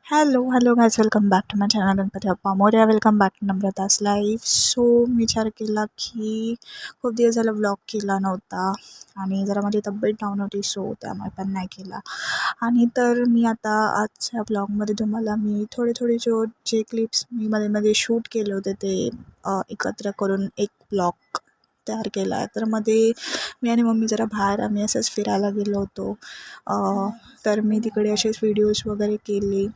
Hello guys, welcome back to my channel Ganpati Bappa Morya. Welcome back to Namrata's life. So मी विचार केला की खूप दिवस झाला ब्लॉग केला नव्हता आणि जरा माझी तब्येत डाऊन होती, सो त्यामुळे पण नाही केला. आणि तर मी आता आजच्या ब्लॉगमध्ये तुम्हाला मी थोडे जे क्लिप्स मी मध्ये शूट केले होते ते एकत्र करून एक ब्लॉग तयार केला आहे. तर मध्ये मी आणि मम्मी जरा बाहेर आम्ही असंच फिरायला गेलो होतो. तर मी तिकडे असेच व्हिडिओज वगैरे केले.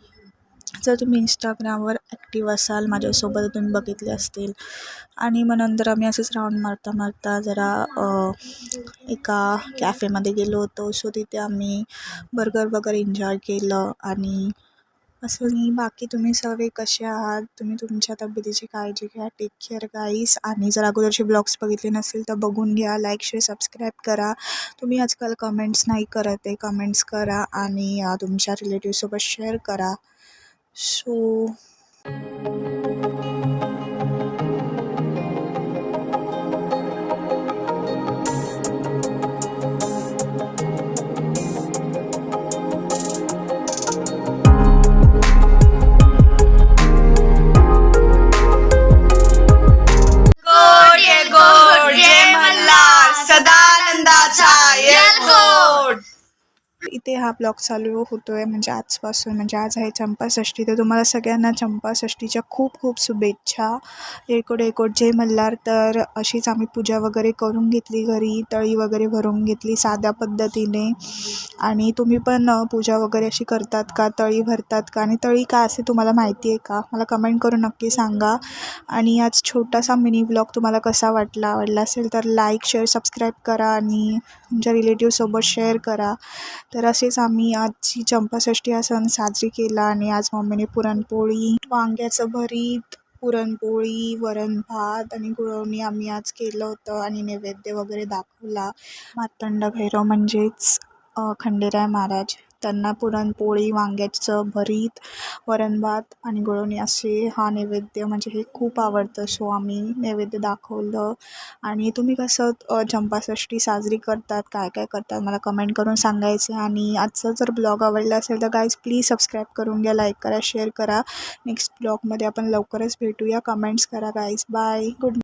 जर तुम्ही इंस्टाग्रामवर ॲक्टिव्ह असाल माझ्यासोबत तुम्ही बघितले असतील. आणि मग नंतर आम्ही असंच राऊंड मारता जरा एका कॅफेमध्ये गेलो होतो. सो तिथे आम्ही बर्गर वगैरे एन्जॉय केलं. आणि असं नाही, बाकी तुम्ही सर्व कसे आहात? तुम्ही तुमच्या तब्येतीची काळजी घ्या. टेक केअर गाईस. आणि जर अगोदरचे ब्लॉग्स बघितले नसेल तर बघून घ्या. लाईक शेअर सबस्क्राईब करा. तुम्ही आजकाल कमेंट्स नाही करत आहे, कमेंट्स करा आणि तुमच्या रिलेटिव्हसोबत शेअर करा. सो गोड ये गोड जय मल्हार सदानंदाचा येलगोड. इथे हा ब्लॉग चालू होतो आहे म्हणजे आजपासून, म्हणजे आज आहे चंपाषष्ठी. तर तुम्हाला सगळ्यांना चंपाषष्ठीच्या खूप शुभेच्छा. एकोड जय मल्हार. तर अशीच आम्ही पूजा वगैरे करून घेतली घरी, तळी वगैरे भरून घेतली साध्या पद्धतीने. आणि तुम्ही पण पूजा वगैरे अशी करतात का, तळी भरतात का, आणि तळी काय असते तुम्हाला माहिती आहे का, मला कमेंट करून नक्की सांगा. आणि आज छोटासा मिनी ब्लॉग तुम्हाला कसा आवडला असेल तर लाईक शेअर सबस्क्राईब करा आणि तुमच्या रिलेटिव्हसोबत शेअर करा. तर असेच आम्ही आजची चंपाषष्ठी हा सण साजरी केला. आणि आज मम्मीने पुरणपोळी, वांग्याचं भरीत, पुरणपोळी, वरण भात आणि गुळवणी आम्ही आज केलं होतं. आणि नैवेद्य वगैरे दाखवला. मार्तंड भैरव म्हणजेच खंडेराय महाराज, त्यांना पुरणपोळी, वांग्याचं भरीत, वरण भात आणि गुळवणी असे हा नैवेद्य म्हणजे हे खूप आवडतं. सो आम्ही नैवेद्य दाखवलं. आणि तुम्ही कसं चंपाषष्ठी साजरी करतात, काय करतात मला कमेंट करून सांगायचं. आणि आजचा जर ब्लॉग आवडला असेल तर गाईज प्लीज सबस्क्राईब करून घ्या, लाईक करा, शेअर करा. नेक्स्ट ब्लॉगमध्ये आपण लवकरच भेटूया. कमेंट्स करा गाईज. बाय. गुड